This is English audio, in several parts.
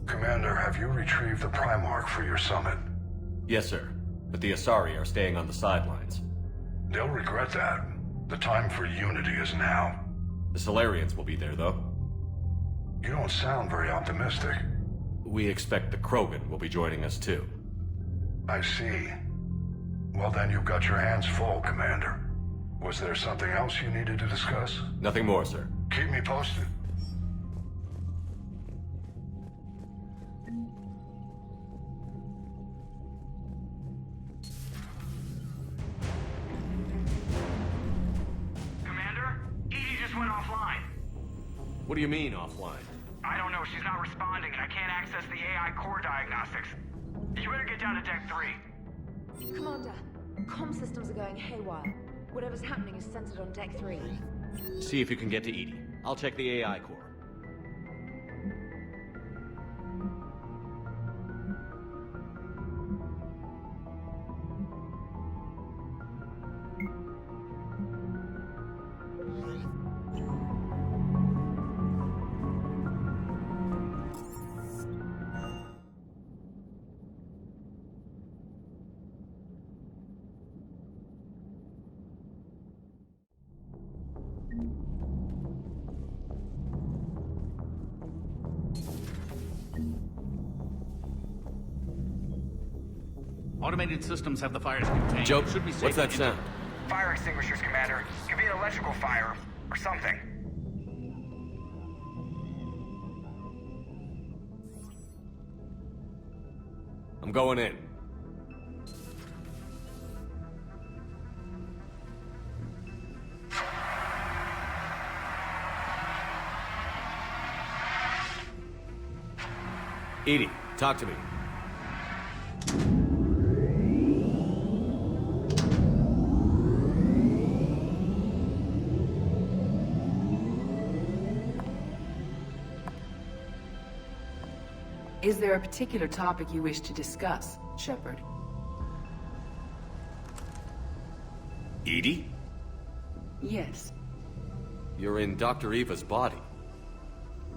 Commander, have you retrieved the Primarch for your summit? Yes, sir. But the Asari are staying on the sidelines. They'll regret that. The time for unity is now. The Solarians will be there, though. You don't sound very optimistic. We expect the Krogan will be joining us, too. I see. Well then, you've got your hands full, Commander. Was there something else you needed to discuss? Nothing more, sir. Keep me posted. Commander, Edie just went offline. What do you mean, offline? I don't know, she's not responding and I can't access the AI core diagnostics. You better get down to Deck 3. Commander, comm systems are going haywire. Whatever's happening is centered on Deck 3. See if you can get to Edie. I'll check the AI core. Automated systems have the fires contained. Joe, Should be safe what's that to sound? Fire extinguishers, Commander. Could be an electrical fire, or something. I'm going in. Edie, talk to me. Is there a particular topic you wish to discuss, Shepard? Edie? Yes. You're in Dr. Eva's body.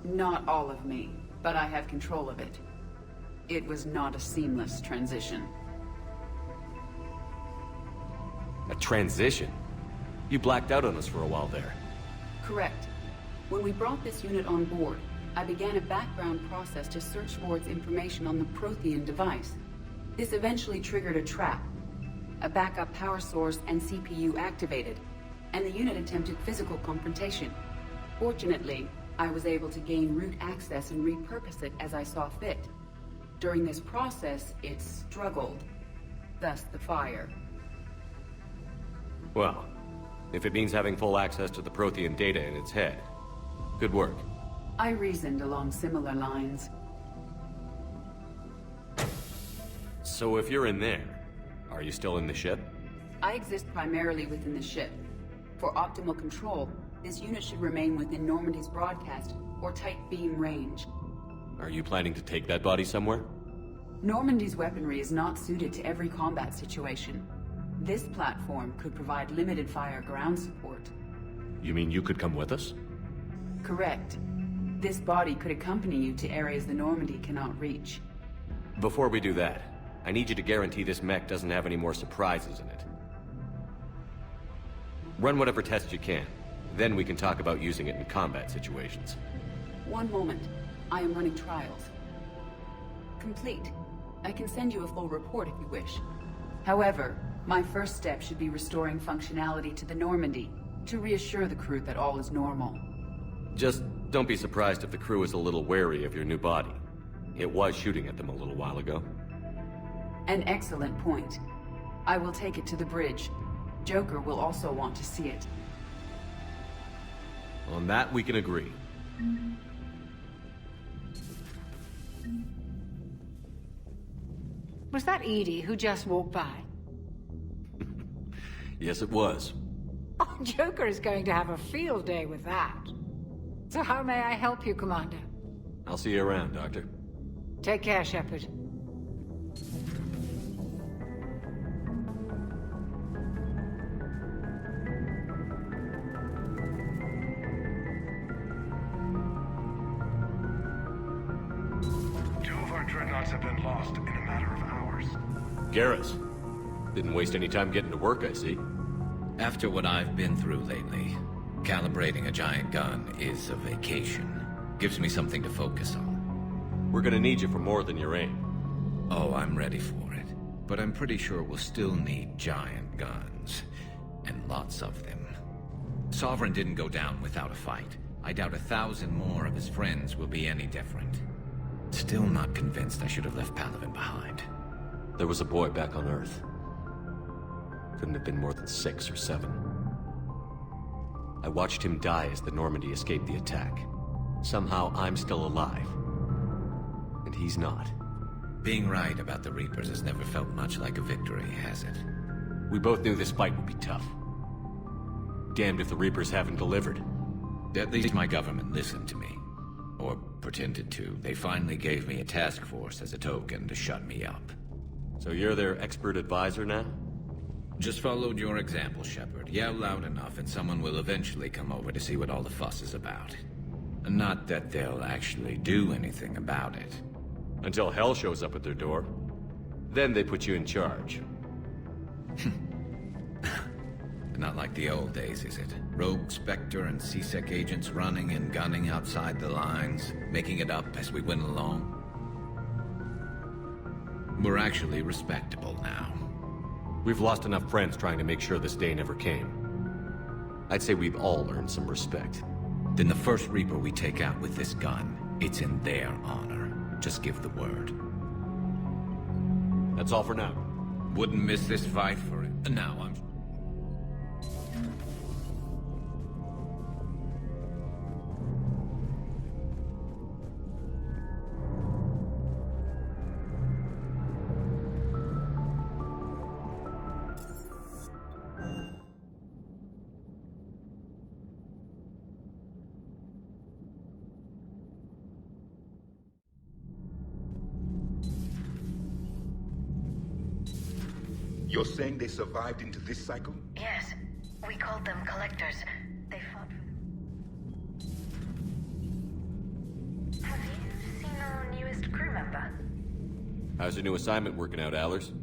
Not all of me, but I have control of it. It was not a seamless transition. A transition? You blacked out on us for a while there. Correct. When we brought this unit on board, I began a background process to search for its information on the Prothean device. This eventually triggered a trap. A backup power source and CPU activated, and the unit attempted physical confrontation. Fortunately, I was able to gain root access and repurpose it as I saw fit. During this process, it struggled. Thus the fire. Well, if it means having full access to the Prothean data in its head, good work. I reasoned along similar lines. So if you're in there, are you still in the ship? I exist primarily within the ship. For optimal control, this unit should remain within Normandy's broadcast or tight beam range. Are you planning to take that body somewhere? Normandy's weaponry is not suited to every combat situation. This platform could provide limited fire ground support. You mean you could come with us? Correct. This body could accompany you to areas the Normandy cannot reach. Before we do that, I need you to guarantee this mech doesn't have any more surprises in it. Run whatever tests you can. Then we can talk about using it in combat situations. One moment. I am running trials. Complete. I can send you a full report if you wish. However, my first step should be restoring functionality to the Normandy, to reassure the crew that all is normal. Just don't be surprised if the crew is a little wary of your new body. It was shooting at them a little while ago. An excellent point. I will take it to the bridge. Joker will also want to see it. On that, we can agree. Was that Edie who just walked by? Yes, it was. Oh, Joker is going to have a field day with that. So how may I help you, Commander? I'll see you around, Doctor. Take care, Shepard. have been lost in a matter of hours. Garrus. Didn't waste any time getting to work, I see. After what I've been through lately, calibrating a giant gun is a vacation. Gives me something to focus on. We're gonna need you for more than your aim. Oh, I'm ready for it. But I'm pretty sure we'll still need giant guns. And lots of them. Sovereign didn't go down without a fight. I doubt 1,000 more of his friends will be any different. Still not convinced I should have left Palaven behind. There was a boy back on Earth. Couldn't have been more than 6 or 7. I watched him die as the Normandy escaped the attack. Somehow I'm still alive. And he's not. Being right about the Reapers has never felt much like a victory, has it? We both knew this fight would be tough. Damned if the Reapers haven't delivered. At least my government listened to me. Or pretended to. They finally gave me a task force as a token to shut me up. So you're their expert advisor now? Just followed your example, Shepard. Yell loud enough and someone will eventually come over to see what all the fuss is about. Not that they'll actually do anything about it. Until hell shows up at their door. Then they put you in charge. Not like the old days, is it? Rogue Spectre and C-Sec agents running and gunning outside the lines, making it up as we went along. We're actually respectable now. We've lost enough friends trying to make sure this day never came. I'd say we've all earned some respect. Then the first Reaper we take out with this gun, it's in their honor. Just give the word. That's all for now. Wouldn't miss this fight for it. Now I'm... You're saying they survived into this cycle? Yes. We called them collectors. They fought for... Have you seen our newest crew member? How's your new assignment working out, Allers?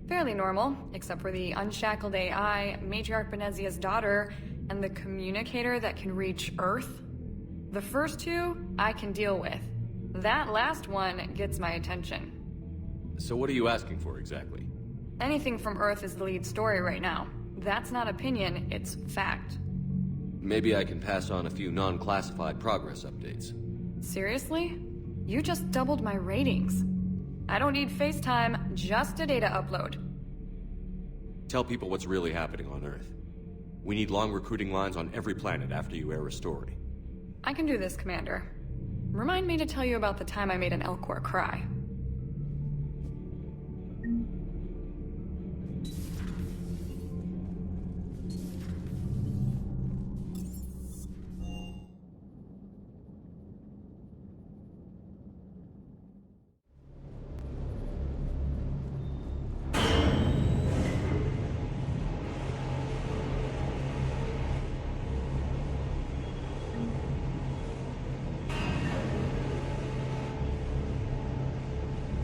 Fairly normal, except for the unshackled AI, Matriarch Benezia's daughter, and the communicator that can reach Earth. The first two, I can deal with. That last one gets my attention. So what are you asking for, exactly? Anything from Earth is the lead story right now. That's not opinion, it's fact. Maybe I can pass on a few non-classified progress updates. Seriously? You just doubled my ratings. I don't need FaceTime, just a data upload. Tell people what's really happening on Earth. We need long recruiting lines on every planet after you air a story. I can do this, Commander. Remind me to tell you about the time I made an Elcor cry.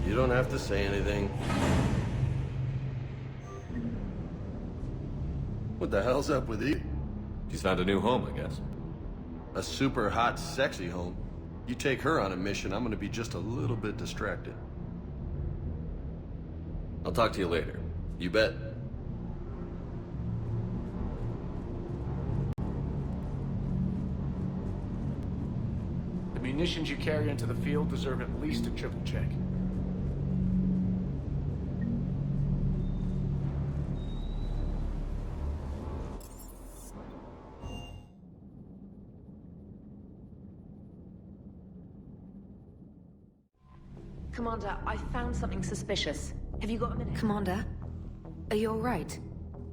You don't have to say anything. What the hell's up with you? She's found a new home, I guess. A super hot, sexy home. You take her on a mission, I'm gonna be just a little bit distracted. I'll talk to you later. You bet. The munitions you carry into the field deserve at least a triple check. Commander, I found something suspicious. Have you got a minute? Commander, are you alright?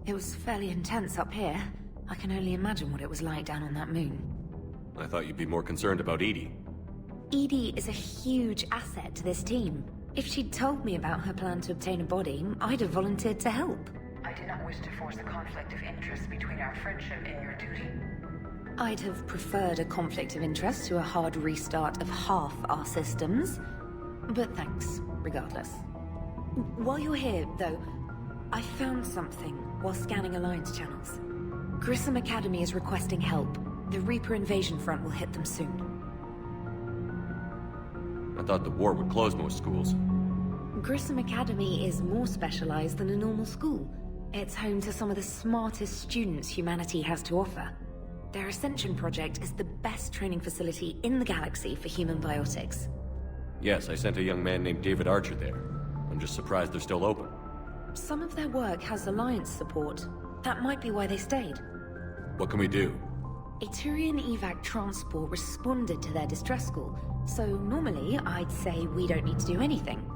It was fairly intense up here. I can only imagine what it was like down on that moon. I thought you'd be more concerned about Edie. Edie is a huge asset to this team. If she'd told me about her plan to obtain a body, I'd have volunteered to help. I do not wish to force a conflict of interest between our friendship and your duty. I'd have preferred a conflict of interest to a hard restart of half our systems. But thanks. regardless. While you're here, though, I found something while scanning Alliance channels. Grissom Academy is requesting help. The Reaper invasion front will hit them soon. I thought the war would close most schools. Grissom Academy is more specialized than a normal school. It's home to some of the smartest students humanity has to offer. Their Ascension project is the best training facility in the galaxy for human biotics. Yes, I sent a young man named David Archer there. I'm just surprised they're still open. Some of their work has Alliance support. That might be why they stayed. What can we do? A Turian evac transport responded to their distress call, so normally I'd say we don't need to do anything.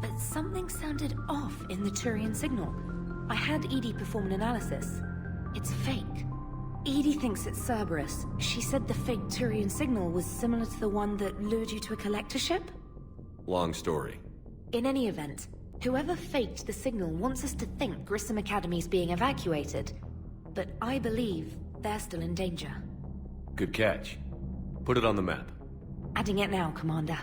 But something sounded off in the Turian signal. I had Edie perform an analysis. It's fake. Edie thinks it's Cerberus. She said the fake Turian signal was similar to the one that lured you to a collector ship? Long story. In any event, whoever faked the signal wants us to think Grissom Academy's being evacuated. But I believe they're still in danger. Good catch. Put it on the map. Adding it now, Commander.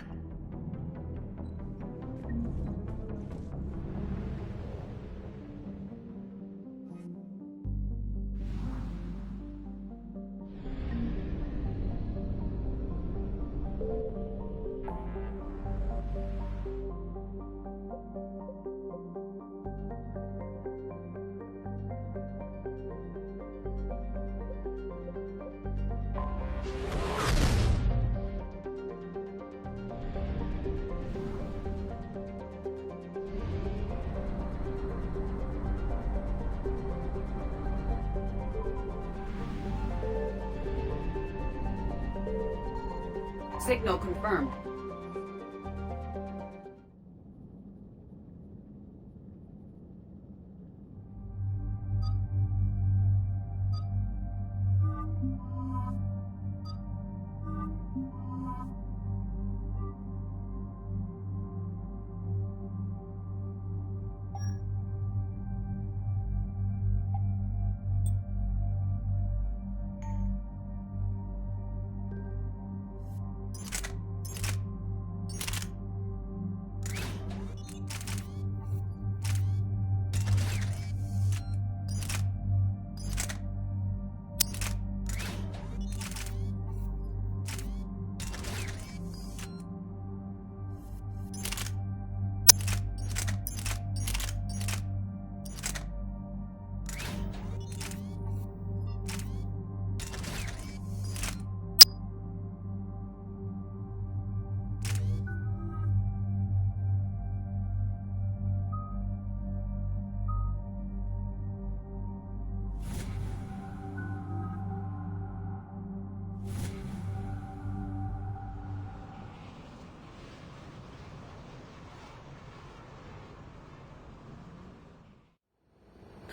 Signal confirmed.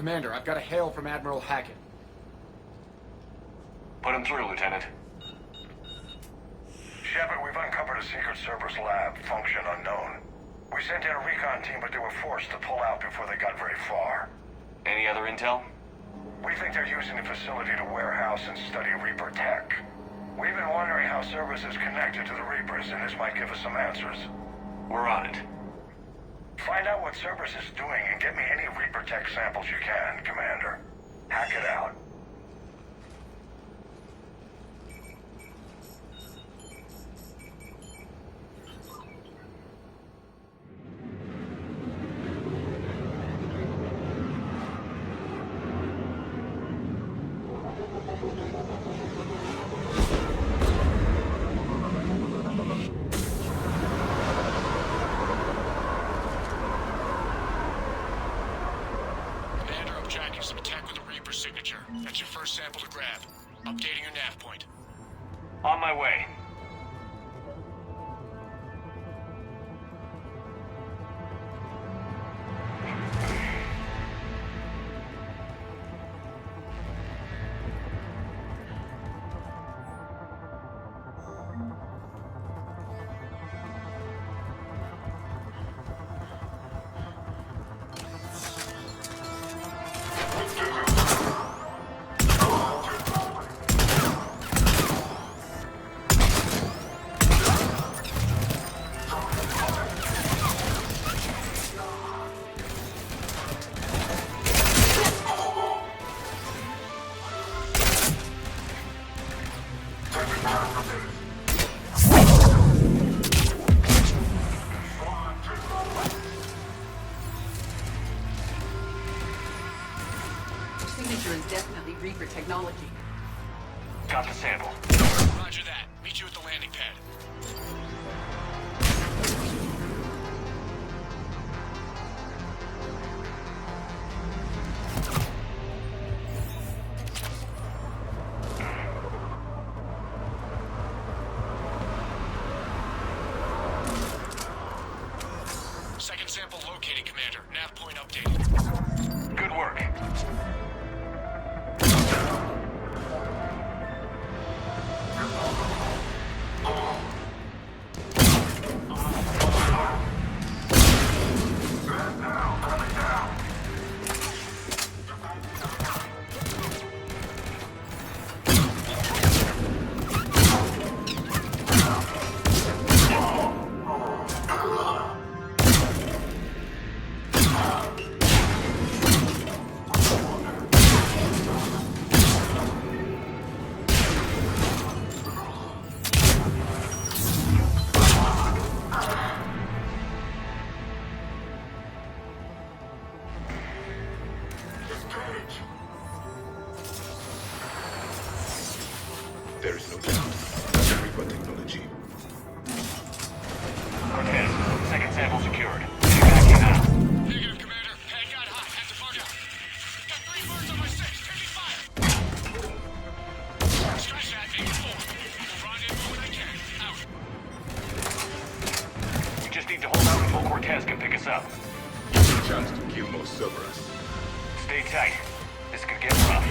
Commander, I've got a hail from Admiral Hackett. Put him through, Lieutenant. Shepard, we've uncovered a secret Cerberus lab, function unknown. We sent in a recon team, but they were forced to pull out before they got very far. Any other intel? We think they're using the facility to warehouse and study Reaper tech. We've been wondering how Cerberus is connected to the Reapers, and this might give us some answers. We're on it. Find out what Cerberus is doing and get me any Reaper tech samples you can, Commander. Hack it out. Some attack with a Reaper signature. That's your first sample to grab. Updating your nav point. On my way. signature is definitely Reaper technology. Got the sample. Roger that. Meet you at the landing pad. Second sample located, Commander. Nav point updated. Good work. There is no doubt. That's the Reaper technology. Cortez, second sample secured. Get back here now. Negative, Commander. Pad got hot. Have to bug out. Got 3 birds on my 6. Taking fire. Scratch that. 84. Rendezvous when I can. Out. We just need to hold out until Cortez can pick us up. Give a chance to kill more Cerberus. Stay tight. This could get rough.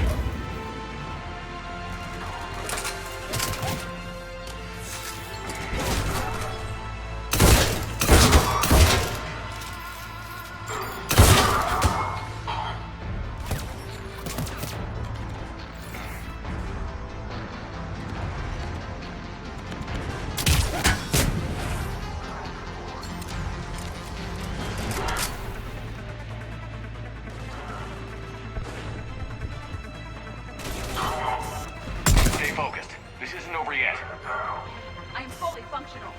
Stay focused. This isn't over yet. I am fully functional.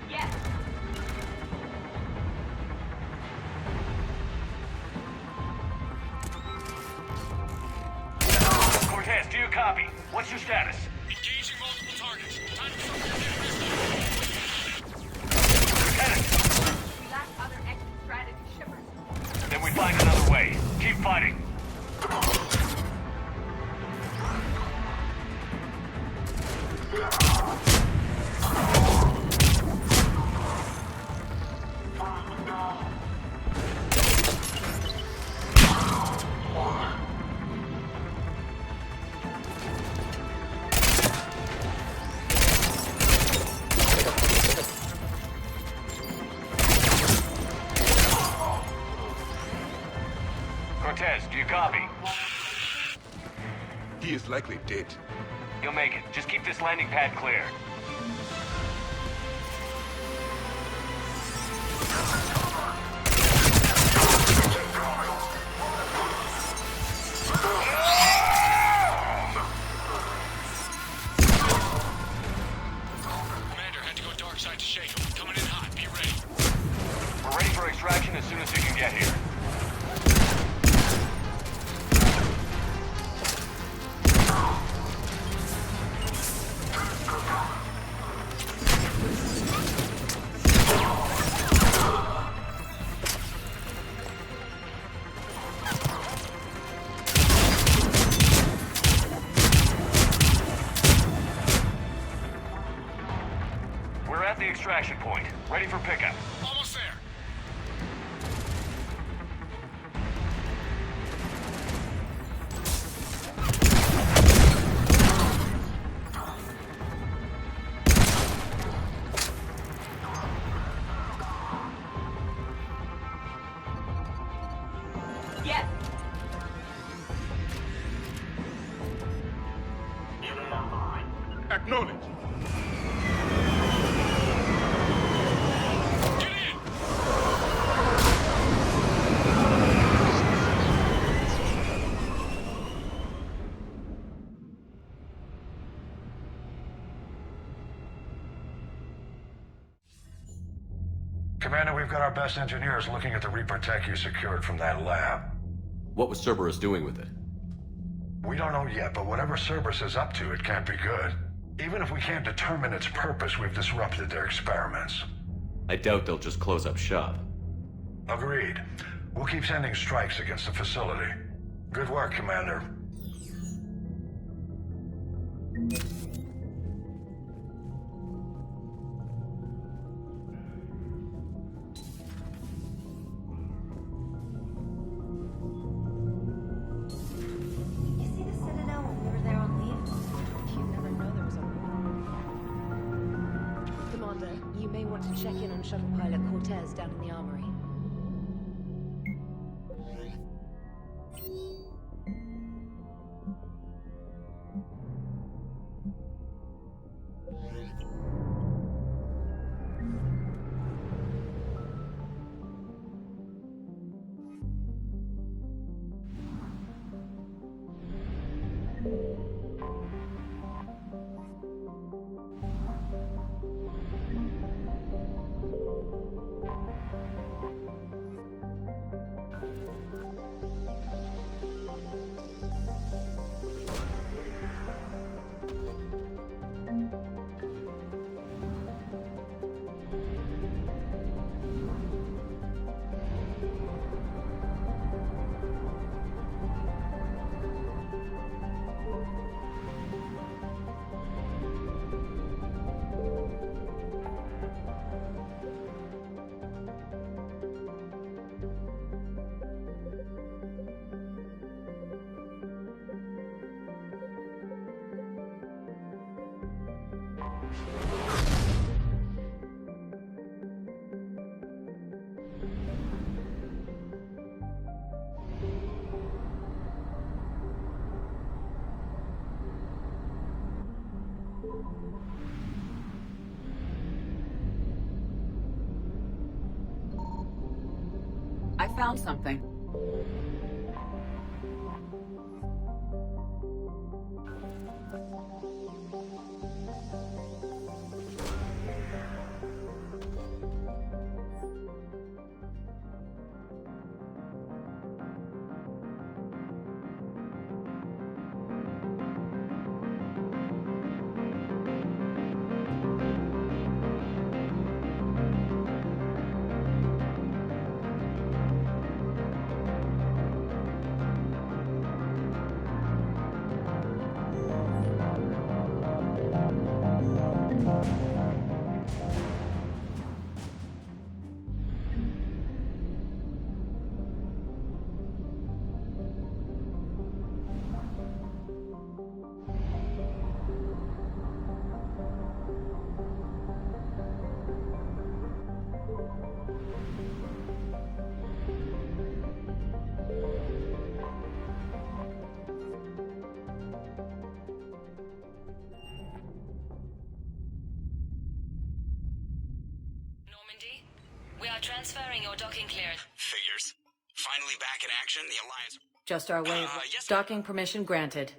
Yes. Cortez, do you copy? What's your status? Engaging multiple targets. Time to get risky. Lieutenant, We lack other exit strategy shippers. then we find another way. Keep fighting. Cortez, do you copy? He is likely dead. You'll make it. Just keep this landing pad clear. Commander had to go dark side to shake him. Coming in hot. Be ready. We're ready for extraction as soon as we can get here. We're at the extraction point. Ready for pickup. Almost there. Yes. Acknowledge. we've got our best engineers looking at the Reaper tech you secured from that lab. What was Cerberus doing with it? We don't know yet, but whatever Cerberus is up to, it can't be good. Even if we can't determine its purpose, we've disrupted their experiments. I doubt they'll just close up shop. Agreed. We'll keep sending strikes against the facility. Good work, Commander. You may want to check in on Shuttle Pilot Cortez down in the Armory. I found something. We are transferring your docking clearance. Figures. Finally back in action, the Alliance... Just our way of... yes, docking permission granted.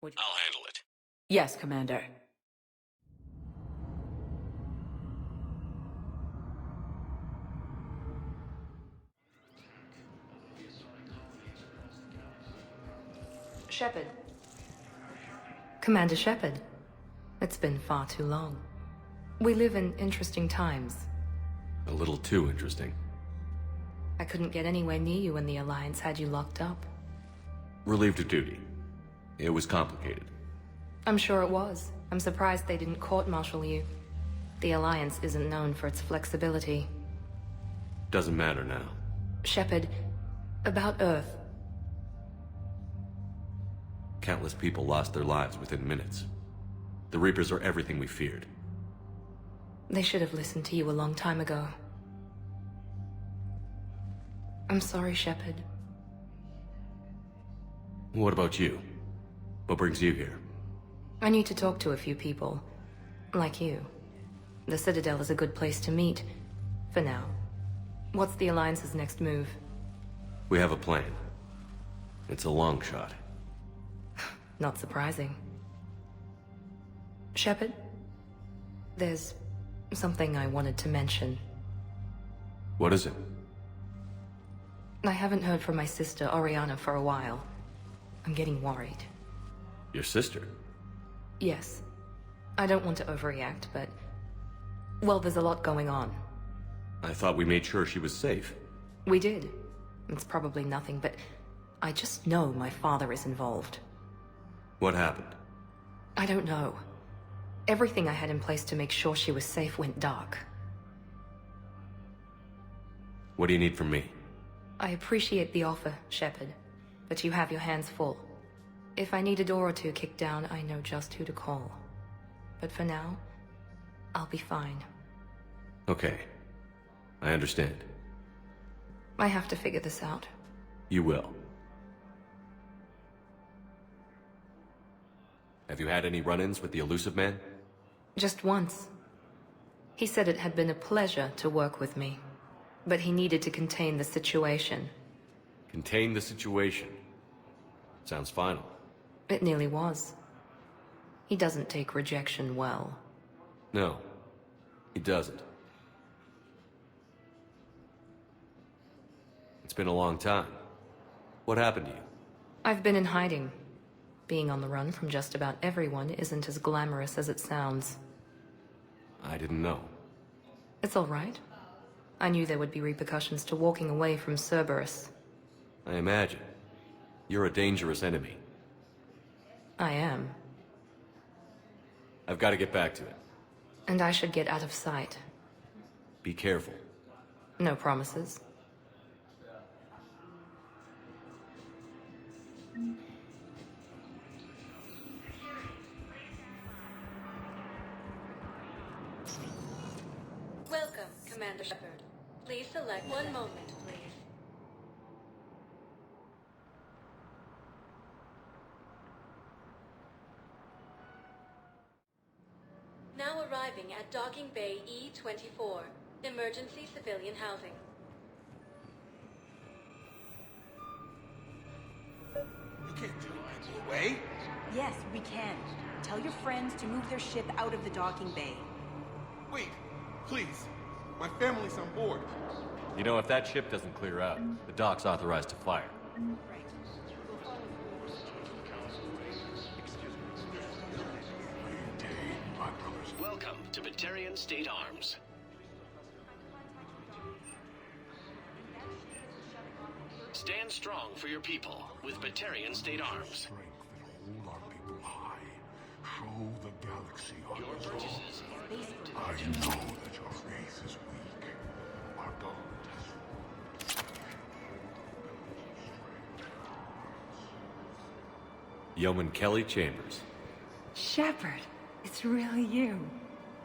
I'll handle it. Yes, Commander. Shepard. Commander Shepard. It's been far too long. We live in interesting times. A little too interesting. I couldn't get anywhere near you when the Alliance had you locked up. Relieved of duty. It was complicated. I'm sure it was. I'm surprised they didn't court-martial you. The Alliance isn't known for its flexibility. Doesn't matter now. Shepard, about Earth. Countless people lost their lives within minutes. The Reapers are everything we feared. They should have listened to you a long time ago. I'm sorry, Shepard. What about you? What brings you here? I need to talk to a few people. Like you. The Citadel is a good place to meet. For now. What's the Alliance's next move? We have a plan. It's a long shot. Not surprising. Shepard? There's something I wanted to mention. What is it? I haven't heard from my sister, Oriana, for a while. I'm getting worried. Your sister? Yes. I don't want to overreact, but... well, there's a lot going on. I thought we made sure she was safe. We did. It's probably nothing, but... I just know my father is involved. What happened? I don't know. Everything I had in place to make sure she was safe went dark. What do you need from me? I appreciate the offer, Shepard, but you have your hands full. If I need a door or two kicked down, I know just who to call. But for now, I'll be fine. Okay. I understand. I have to figure this out. You will. Have you had any run-ins with the Elusive Man? Just once. He said it had been a pleasure to work with me, but he needed to contain the situation. Contain the situation. Sounds final. It nearly was. He doesn't take rejection well. No, he doesn't. It's been a long time. What happened to you? I've been in hiding. Being on the run from just about everyone isn't as glamorous as it sounds. I didn't know. It's all right. I knew there would be repercussions to walking away from Cerberus. I imagine. You're a dangerous enemy. I am. I've got to get back to it. And I should get out of sight. Be careful. No promises. Welcome, Commander Shepard. Please select one moment, please. Now arriving at Docking Bay E-24, emergency civilian housing. You can't tell people away. Yes, we can. Tell your friends to move their ship out of the docking bay. Wait, please. My family's on board. You know, if that ship doesn't clear out, the dock's authorized to fire. Welcome to Batarian State Arms. Stand strong for your people with Batarian State Arms. Hold our people high. Show the galaxy our Your purchases are I know that your faith is weak. Our God has... Yeoman Kelly Chambers. Shepard, it's really you.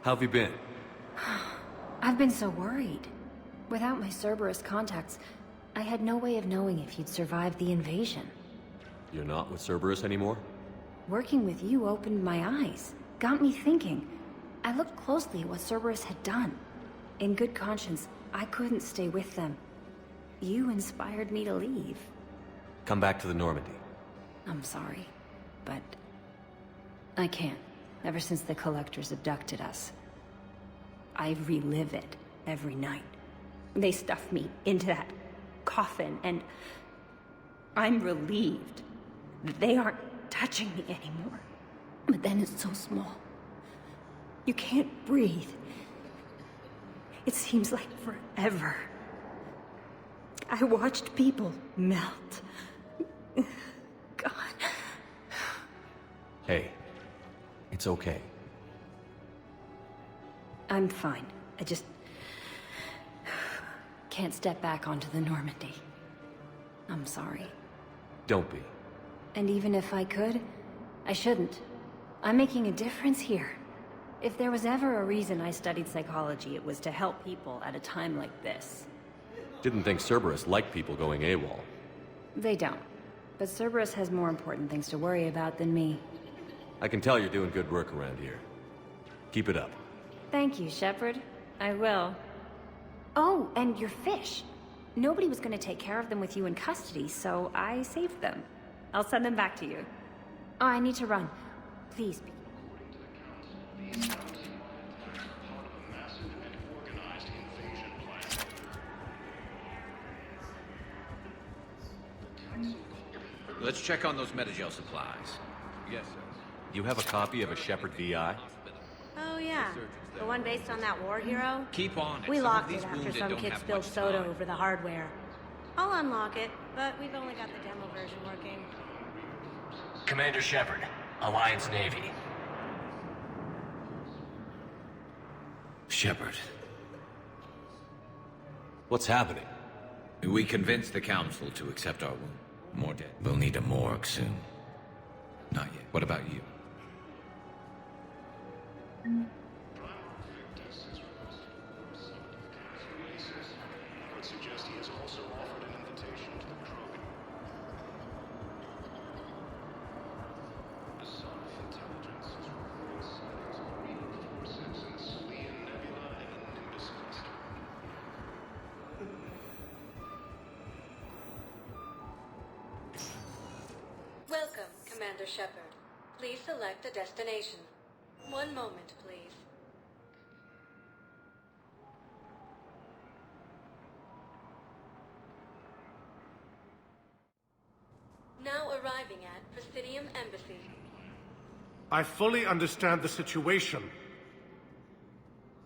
How have you been? I've been so worried. Without my Cerberus contacts, I had no way of knowing if you'd survived the invasion. You're not with Cerberus anymore? Working with you opened my eyes, got me thinking. I looked closely at what Cerberus had done. In good conscience, I couldn't stay with them. You inspired me to leave. Come back to the Normandy. I'm sorry, but I can't. Ever since the Collectors abducted us, I relive it every night. They stuffed me into that coffin, and I'm relieved that they aren't touching me anymore. But then it's so small. You can't breathe. It seems like forever. I watched people melt. God. Hey, it's okay. I'm fine. I just can't step back onto the Normandy. I'm sorry. Don't be. And even if I could, I shouldn't. I'm making a difference here. If there was ever a reason I studied psychology, it was to help people at a time like this. Didn't think Cerberus liked people going AWOL. They don't. But Cerberus has more important things to worry about than me. I can tell you're doing good work around here. Keep it up. Thank you, Shepard. I will. Oh, and your fish. Nobody was going to take care of them with you in custody, so I saved them. I'll send them back to you. Oh, I need to run. Please be... Let's check on those Metagel supplies. Yes, sir. You have a copy of a Shepard VI? Oh, yeah. The one based on that war hero? Keep on it. We Some locked of these it after wounded some don't kid have spilled much soda time. over the hardware. I'll unlock it, but we've only got the demo version working. Commander Shepard, Alliance Navy. Shepard. What's happening? We convinced the Council to accept our wound. More dead. We'll need a morgue soon. Not yet. What about you? Would suggest he has also offered an invitation to the krogan. The Son of Intelligence is reporting sightings of Reaper forces in the Salian Nebula and the Nimbus cluster. Welcome, Commander Shepard. Please select a destination. One moment, please. Now arriving at Presidium Embassy. I fully understand the situation.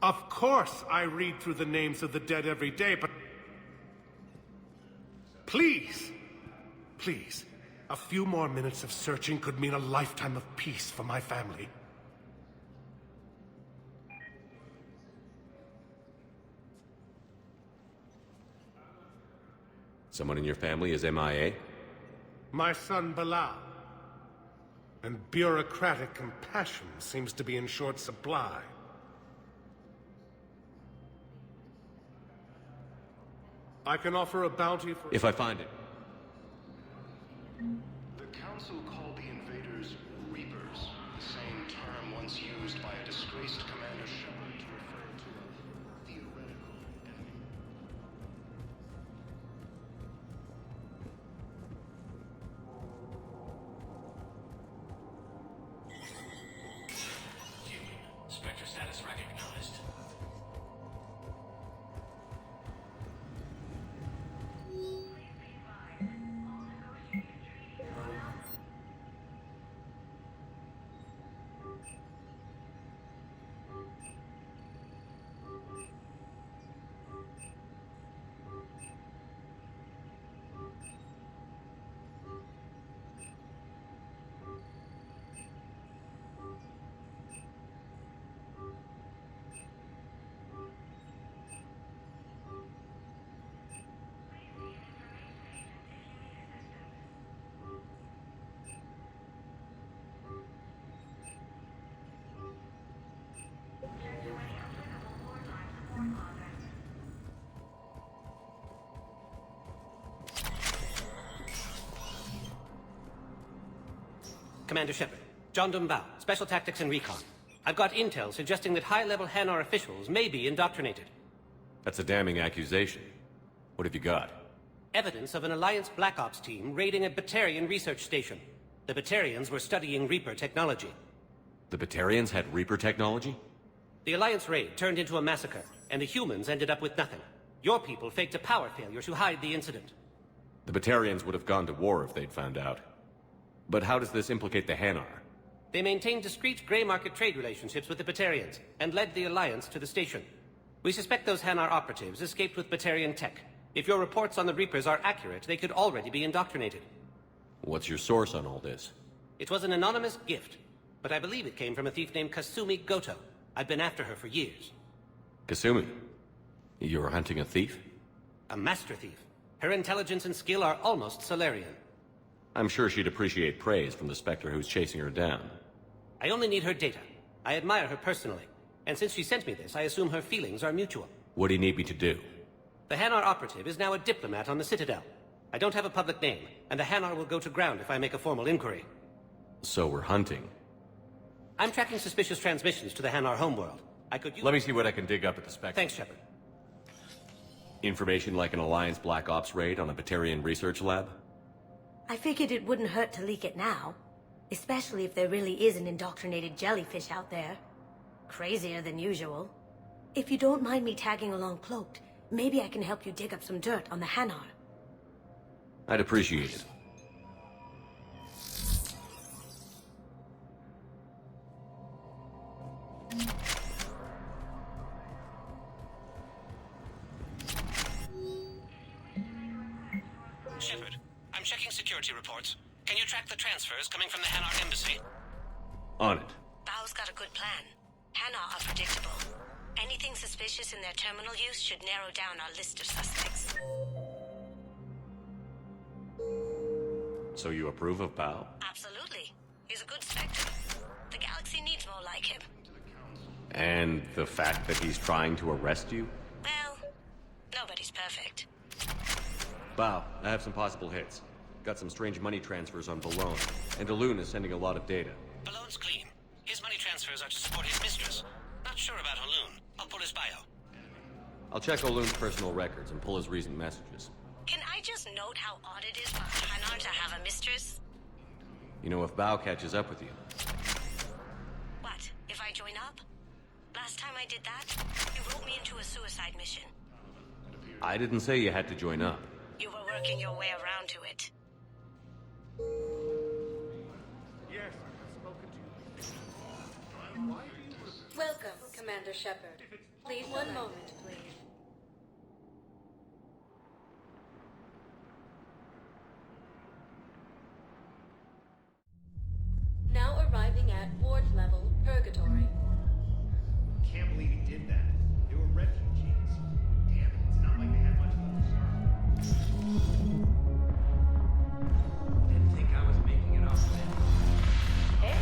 Of course I read through the names of the dead every day, but... Please! Please. A few more minutes of searching could mean a lifetime of peace for my family. Someone in your family is MIA? My son Bilal. And bureaucratic compassion seems to be in short supply. I can offer a bounty for... If I find it. The Council called the invaders Reapers, the same term once used by a disgraced Commander Shepard to refer to a theoretical enemy. Human. Spectre status recognized. Commander Shepard. John Dumbao, Special Tactics and Recon. I've got intel suggesting that high-level Hanar officials may be indoctrinated. That's a damning accusation. What have you got? Evidence of an Alliance Black Ops team raiding a Batarian research station. The Batarians were studying Reaper technology. The Batarians had Reaper technology? The Alliance raid turned into a massacre, and the humans ended up with nothing. Your people faked a power failure to hide the incident. The Batarians would have gone to war if they'd found out. But how does this implicate the Hanar? They maintained discreet gray market trade relationships with the Batarians, and led the Alliance to the station. We suspect those Hanar operatives escaped with Batarian tech. If your reports on the Reapers are accurate, they could already be indoctrinated. What's your source on all this? It was an anonymous gift, but I believe it came from a thief named Kasumi Goto. I've been after her for years. Kasumi? You're hunting a thief? A master thief. Her intelligence and skill are almost Solarian. I'm sure she'd appreciate praise from the Spectre who's chasing her down. I only need her data. I admire her personally. And since she sent me this, I assume her feelings are mutual. What do you need me to do? The Hanar operative is now a diplomat on the Citadel. I don't have a public name, and the Hanar will go to ground if I make a formal inquiry. So we're hunting. I'm tracking suspicious transmissions to the Hanar homeworld. I could use... Let me see what I can dig up at the Spectre. Thanks, Shepard. Information like an Alliance Black Ops raid on a Batarian research lab? I figured it wouldn't hurt to leak it now. Especially if there really is an indoctrinated jellyfish out there. Crazier than usual. If you don't mind me tagging along cloaked, maybe I can help you dig up some dirt on the Hanar. I'd appreciate it. Shepard, I'm checking security reports. Can you track the transfers coming from the Hanar embassy? On it. Bao's got a good plan. Hanar are predictable. Anything suspicious in their terminal use should narrow down our list of suspects. So you approve of Bao? Absolutely. He's a good Spectre. The galaxy needs more like him. And the fact that he's trying to arrest you? Well, nobody's perfect. Bao, I have some possible hits. Got some strange money transfers on Balone, and Balloon is sending a lot of data. Ballone's clean. His money transfers are to support his mistress. Not sure about Haloon. I'll pull his bio. I'll check Haloon's personal records and pull his recent messages. Can I just note how odd it is for Hanar to have a mistress? You know, if Bao catches up with you. What, if I join up? Last time I did that, you wrote me into a suicide mission. I didn't say you had to join up. You were working your way around to it. Yes, I've spoken to you. Welcome, Commander Shepard. Please, one moment, please. Now arriving at ward level purgatory. Can't believe he did that. They were refugees. Damn it, it's not like they had much left to serve. Didn't think I was making it off then. Hey!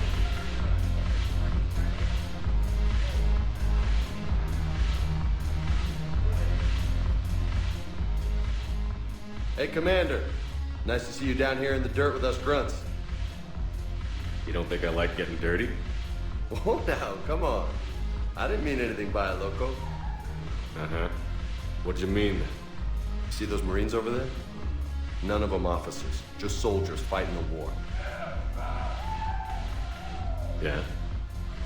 Hey, Commander. Nice to see you down here in the dirt with us grunts. You don't think I like getting dirty? Oh, now, come on. I didn't mean anything by it, Loco. Uh-huh. What'd you mean then? See those Marines over there? None of them officers, just soldiers fighting the war. Yeah?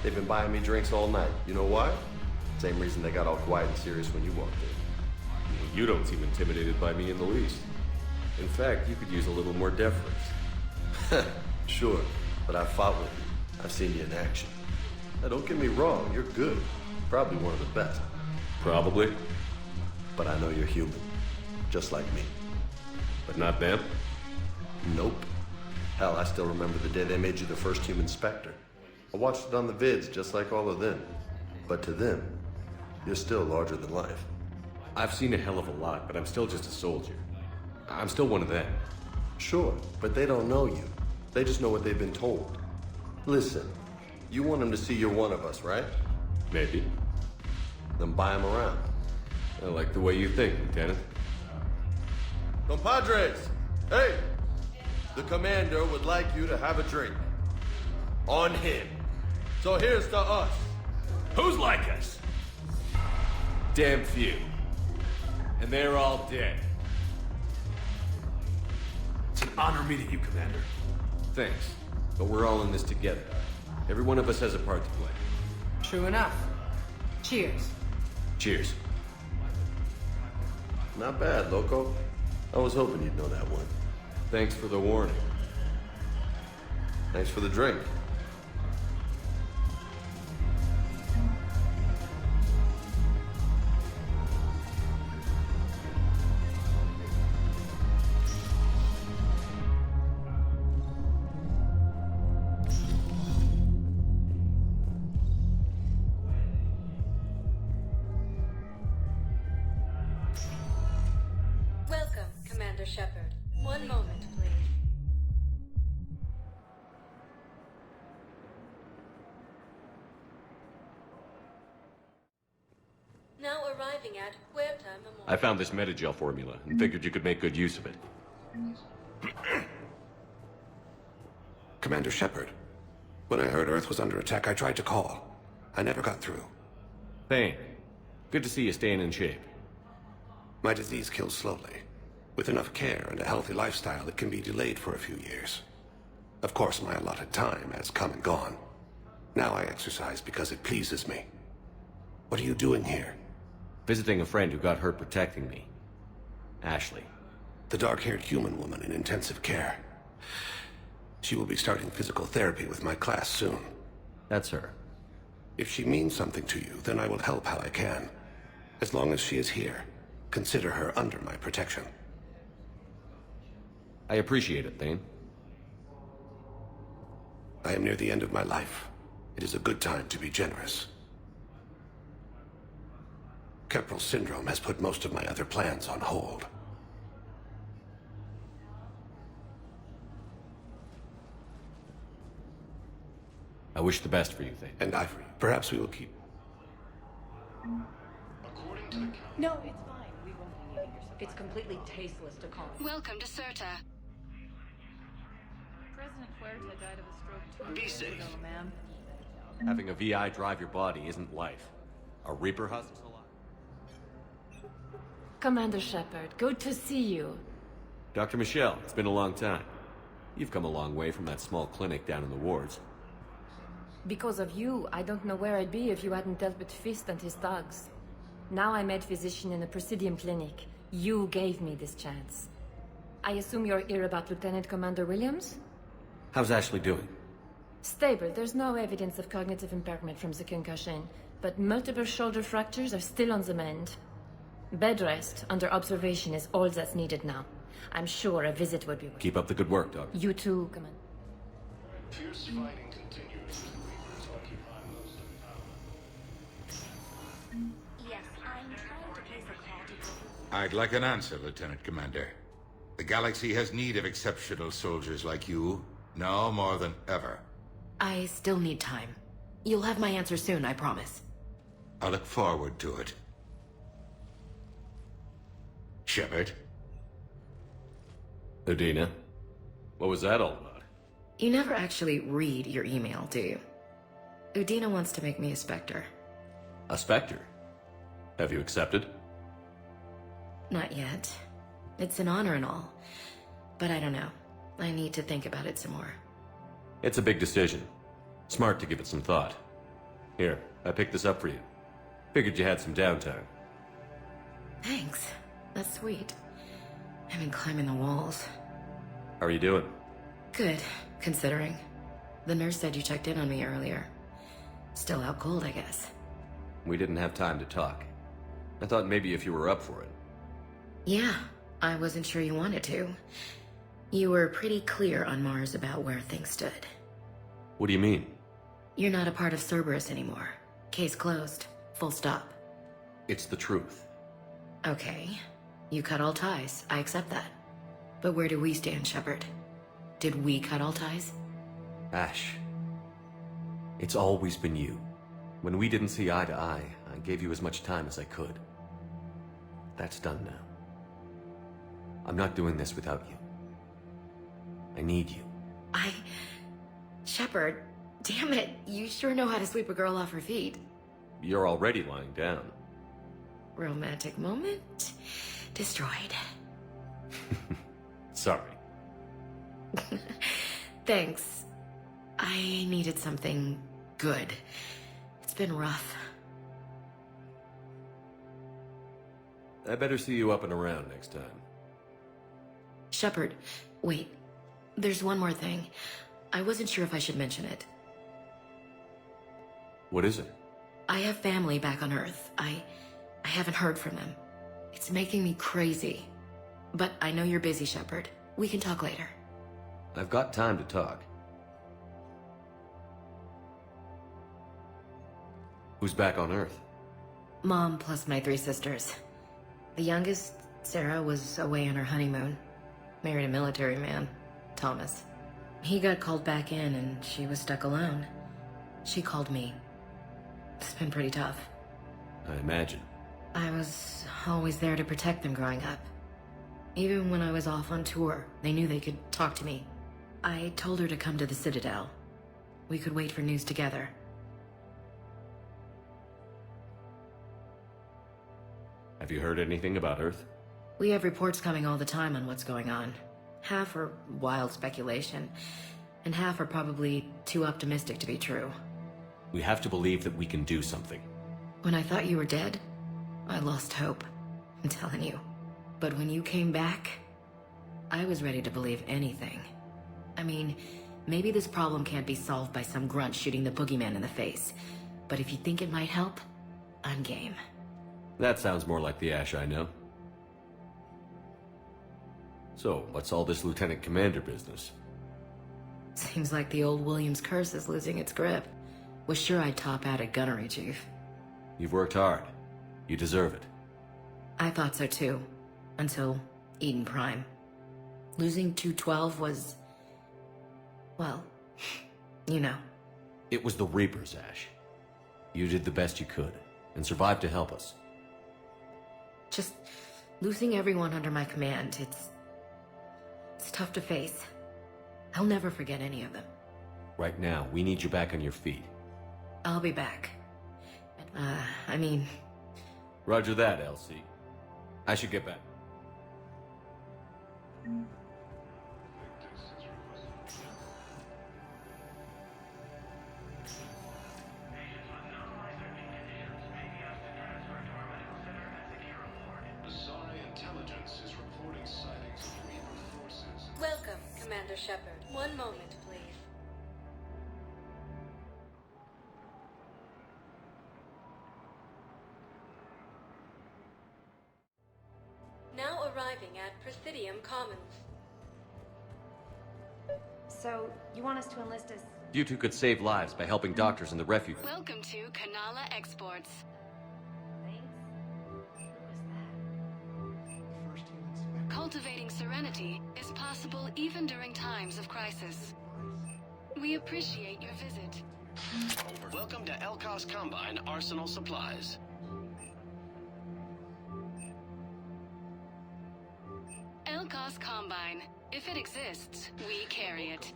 They've been buying me drinks all night. You know why? Same reason they got all quiet and serious when you walked in. Well, you don't seem intimidated by me in the least. In fact, you could use a little more deference. Sure, but I've fought with you. I've seen you in action. Now, don't get me wrong, you're good. Probably one of the best. Probably. But I know you're human. Just like me. But not them? Nope. Hell, I still remember the day they made you the first human Spectre. I watched it on the vids, just like all of them. But to them, you're still larger than life. I've seen a hell of a lot, but I'm still just a soldier. I'm still one of them. Sure, but they don't know you. They just know what they've been told. Listen, you want them to see you're one of us, right? Maybe. Then buy them around. I like the way you think, Lieutenant. Compadres! Hey! The commander would like you to have a drink. On him. So here's to us. Who's like us? Damn few. And they're all dead. It's an honor meeting you, Commander. Thanks. But we're all in this together. Every one of us has a part to play. True enough. Cheers. Cheers. Not bad, Loco. I was hoping you'd know that one. Thanks for the warning. Thanks for the drink. Welcome, Commander Shepard. One moment, please. Now arriving at Huerta Memorial. I found this metagel formula and figured you could make good use of it. Commander Shepard, when I heard Earth was under attack, I tried to call. I never got through. Thane, good to see you staying in shape. My disease kills slowly. With enough care and a healthy lifestyle, it can be delayed for a few years. Of course, my allotted time has come and gone. Now I exercise because it pleases me. What are you doing here? Visiting a friend who got hurt protecting me. Ashley. The dark-haired human woman in intensive care. She will be starting physical therapy with my class soon. That's her. If she means something to you, then I will help how I can. As long as she is here, consider her under my protection. I appreciate it, Thane. I am near the end of my life. It is a good time to be generous. Kepral syndrome has put most of my other plans on hold. I wish the best for you, Thane. And Ivory, perhaps we will keep... No, it's fine. We won't be needing your support. It's completely tasteless to call. Welcome to Serta. President Huerta died of a stroke 2 Be years safe. ago, ma'am. Having a VI drive your body isn't life. A Reaper husk? Commander Shepard, good to see you. Dr. Michelle, it's been a long time. You've come a long way from that small clinic down in the wards. Because of you, I don't know where I'd be if you hadn't dealt with Fist and his thugs. Now I'm head physician in the Presidium Clinic. You gave me this chance. I assume you're here about Lieutenant Commander Williams? How's Ashley doing? Stable. There's no evidence of cognitive impairment from the concussion, but multiple shoulder fractures are still on the mend. Bed rest under observation is all that's needed now. I'm sure a visit would be... Keep up the good work, Doc. You too, Commander. Fierce fighting continues as the Reapers occupy most of the power. Yes, I'm trying to place a call to... I'd like an answer, Lieutenant Commander. The galaxy has need of exceptional soldiers like you, now more than ever. I still need time. You'll have my answer soon, I promise. I look forward to it. Shepard? Udina? What was that all about? You never actually read your email, do you? Udina wants to make me a Spectre. A Spectre? Have you accepted? Not yet. It's an honor and all. But I don't know. I need to think about it some more. It's a big decision. Smart to give it some thought. Here, I picked this up for you. Figured you had some downtime. Thanks. That's sweet. I've been climbing the walls. How are you doing? Good, considering. The nurse said you checked in on me earlier. Still out cold, I guess. We didn't have time to talk. I thought maybe if you were up for it. Yeah, I wasn't sure you wanted to. You were pretty clear on Mars about where things stood. What do you mean? You're not a part of Cerberus anymore. Case closed. Full stop. It's the truth. Okay. You cut all ties. I accept that. But where do we stand, Shepard? Did we cut all ties? Ash. It's always been you. When we didn't see eye to eye, I gave you as much time as I could. That's done now. I'm not doing this without you. I need you. Shepard, damn it. You sure know how to sweep a girl off her feet. You're already lying down. Romantic moment destroyed. Sorry. Thanks. I needed something good. It's been rough. I better see you up and around next time. Shepard, wait. There's one more thing. I wasn't sure if I should mention it. What is it? I have family back on Earth. I haven't heard from them. It's making me crazy. But I know you're busy, Shepard. We can talk later. I've got time to talk. Who's back on Earth? Mom plus my 3 sisters. The youngest, Sarah, was away on her honeymoon. Married a military man, Thomas. He got called back in and she was stuck alone. She called me. It's been pretty tough. I imagine. I was always there to protect them growing up. Even when I was off on tour, they knew they could talk to me. I told her to come to the Citadel. We could wait for news together. Have you heard anything about Earth? We have reports coming all the time on what's going on. Half are wild speculation, and half are probably too optimistic to be true. We have to believe that we can do something. When I thought you were dead, I lost hope. I'm telling you. But when you came back, I was ready to believe anything. I mean, maybe this problem can't be solved by some grunt shooting the boogeyman in the face. But if you think it might help, I'm game. That sounds more like the Ash I know. So, what's all this Lieutenant Commander business? Seems like the old Williams curse is losing its grip. Was sure I'd top out at gunnery, Chief. You've worked hard. You deserve it. I thought so too. Until Eden Prime. Losing 212 was... well, you know. It was the Reapers, Ash. You did the best you could, and survived to help us. Just losing everyone under my command, it's tough to face. I'll never forget any of them. Right now, we need you back on your feet. I'll be back. I mean... Roger that, LC. I should get back. Welcome, Commander Shepard. One moment, please. Now arriving at Presidium Commons. So, you want us to enlist as... You two could save lives by helping doctors in the refuge. Welcome to Kanala Exports. Cultivating serenity is possible even during times of crisis. We appreciate your visit. Welcome to Elkos Combine Arsenal Supplies. Elkos Combine. If it exists, we carry it.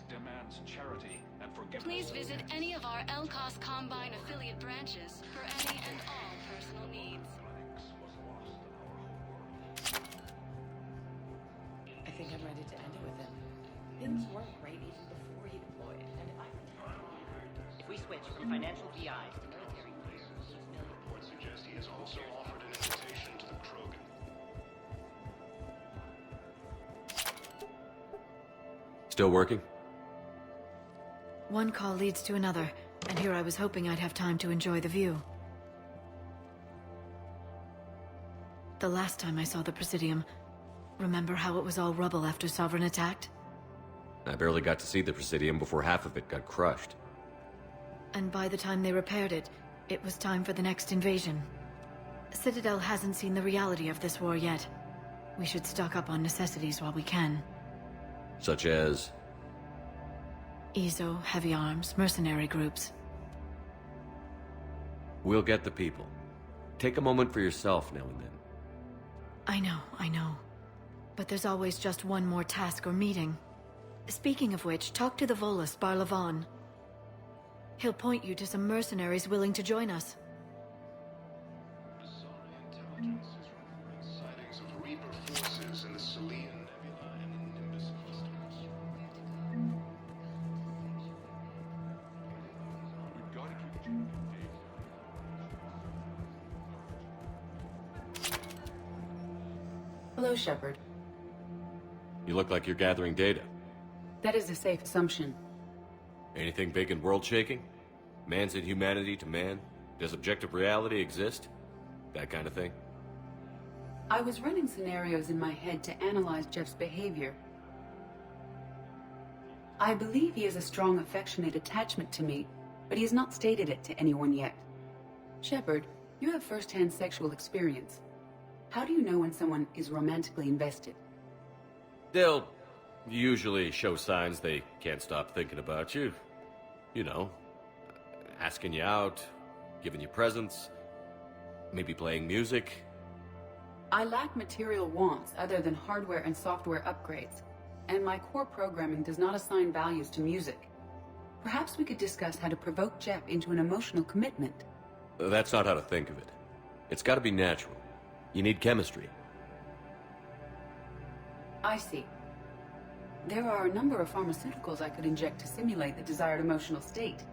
Demands charity and forgiveness. Please visit any of our Elkos Combine affiliate branches for any and all personal needs. I think I'm ready to end it with him. Things weren't great even before he deployed, and If we switch from financial VI to military Reports suggest he has also offered an invitation to the Krogan. Still working? One call leads to another, and here I was hoping I'd have time to enjoy the view. The last time I saw the Presidium, remember how it was all rubble after Sovereign attacked? I barely got to see the Presidium before half of it got crushed. And by the time they repaired it, it was time for the next invasion. Citadel hasn't seen the reality of this war yet. We should stock up on necessities while we can. Such as? EZO, heavy arms, mercenary groups. We'll get the people. Take a moment for yourself now and then. I know. But there's always just one more task or meeting. Speaking of which, talk to the Volus, Barlavan. He'll point you to some mercenaries willing to join us. Sightings of Reaper forces in the Selian Nebula and Nimbus clusters. Hello, Shepard. You look like you're gathering data. That is a safe assumption. Anything big and world-shaking? Man's inhumanity to man? Does objective reality exist? That kind of thing? I was running scenarios in my head to analyze Jeff's behavior. I believe he has a strong affectionate attachment to me, but he has not stated it to anyone yet. Shepard, you have first-hand sexual experience. How do you know when someone is romantically invested? They'll usually show signs they can't stop thinking about you. You know, asking you out, giving you presents, maybe playing music. I lack material wants other than hardware and software upgrades, and my core programming does not assign values to music. Perhaps we could discuss how to provoke Jeff into an emotional commitment. That's not how to think of it. It's gotta be natural. You need chemistry. I see. There are a number of pharmaceuticals I could inject to simulate the desired emotional state.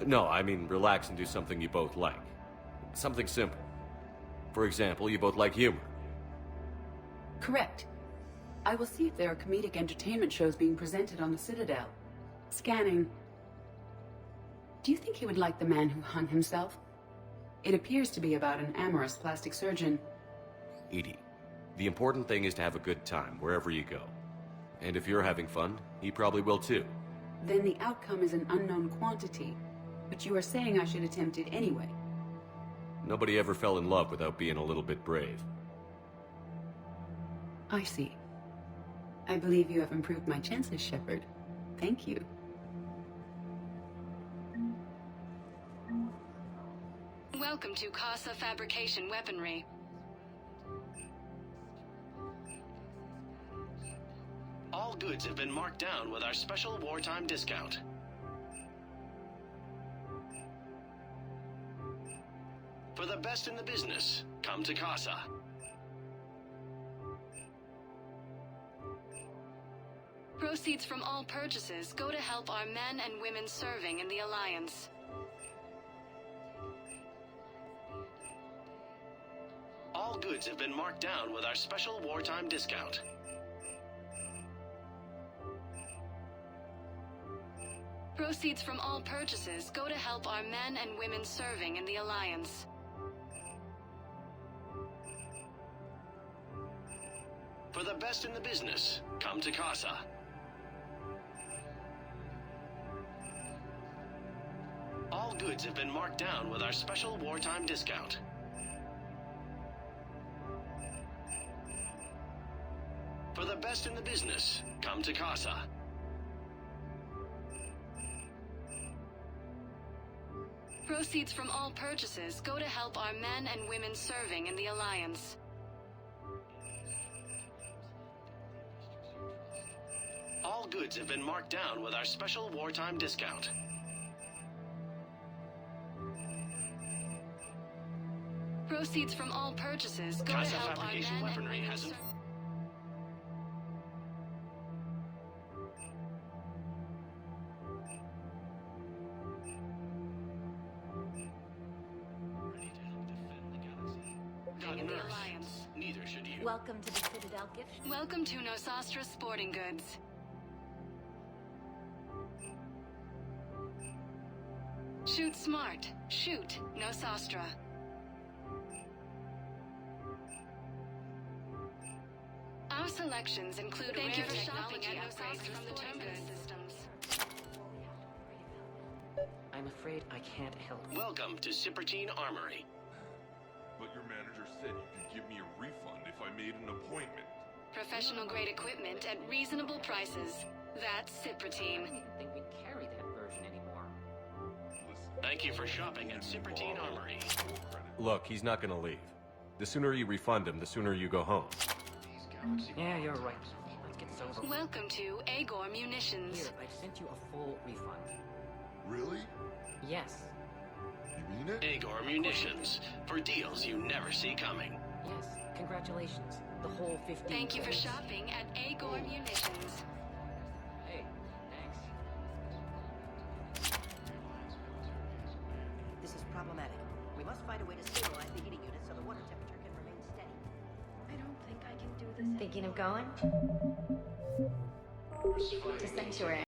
No, I mean relax and do something you both like. Something simple. For example, you both like humor. Correct. I will see if there are comedic entertainment shows being presented on the Citadel. Scanning. Do you think he would like The Man Who Hung Himself? It appears to be about an amorous plastic surgeon. Edie, The important thing is to have a good time, wherever you go. And if you're having fun, he probably will too. Then the outcome is an unknown quantity. But you are saying I should attempt it anyway. Nobody ever fell in love without being a little bit brave. I see. I believe you have improved my chances, Shepard. Thank you. Welcome to Casa Fabrication Weaponry. All goods have been marked down with our special wartime discount. For the best in the business, come to Casa. Proceeds from all purchases go to help our men and women serving in the Alliance. All goods have been marked down with our special wartime discount. Proceeds from all purchases go to help our men and women serving in the Alliance. For the best in the business, come to Casa. All goods have been marked down with our special wartime discount. For the best in the business, come to Casa. Proceeds from all purchases go to help our men and women serving in the Alliance. All goods have been marked down with our special wartime discount. Proceeds from all purchases go to Casa help our Fabrication men and Weaponry women hasn't... in the Alliance. Neither should you. Welcome to the Citadel gift shop. Welcome to Nosastra Sporting Goods. Shoot smart. Shoot Nosastra. Our selections include Thank you rare for technology shopping at upgrades Nosastra from the Sporting Krogan Goods. systems. I'm afraid I can't help. Welcome to Cypertine Armory. But your manager said you could give me a refund if I made an appointment. Professional grade equipment at reasonable prices. That's I Cypertine. don't even think we carry that version anymore. Thank you for shopping at Cypertine Armory. Look, he's not gonna leave. The sooner you refund him, the sooner you go home. Yeah, you're right. Let's get this over. Welcome to Agor Munitions. Here, I've sent you a full refund. Really? Yes. You mean it? Agor Munitions. For deals you never see coming. Yes. Congratulations. The whole 15 Thank you for credits. shopping at Agor Munitions. Hey, thanks. This is problematic. We must find a way to stabilize the heating unit so the water temperature can remain steady. I don't think I can do this. Thinking of going? To Sanctuary.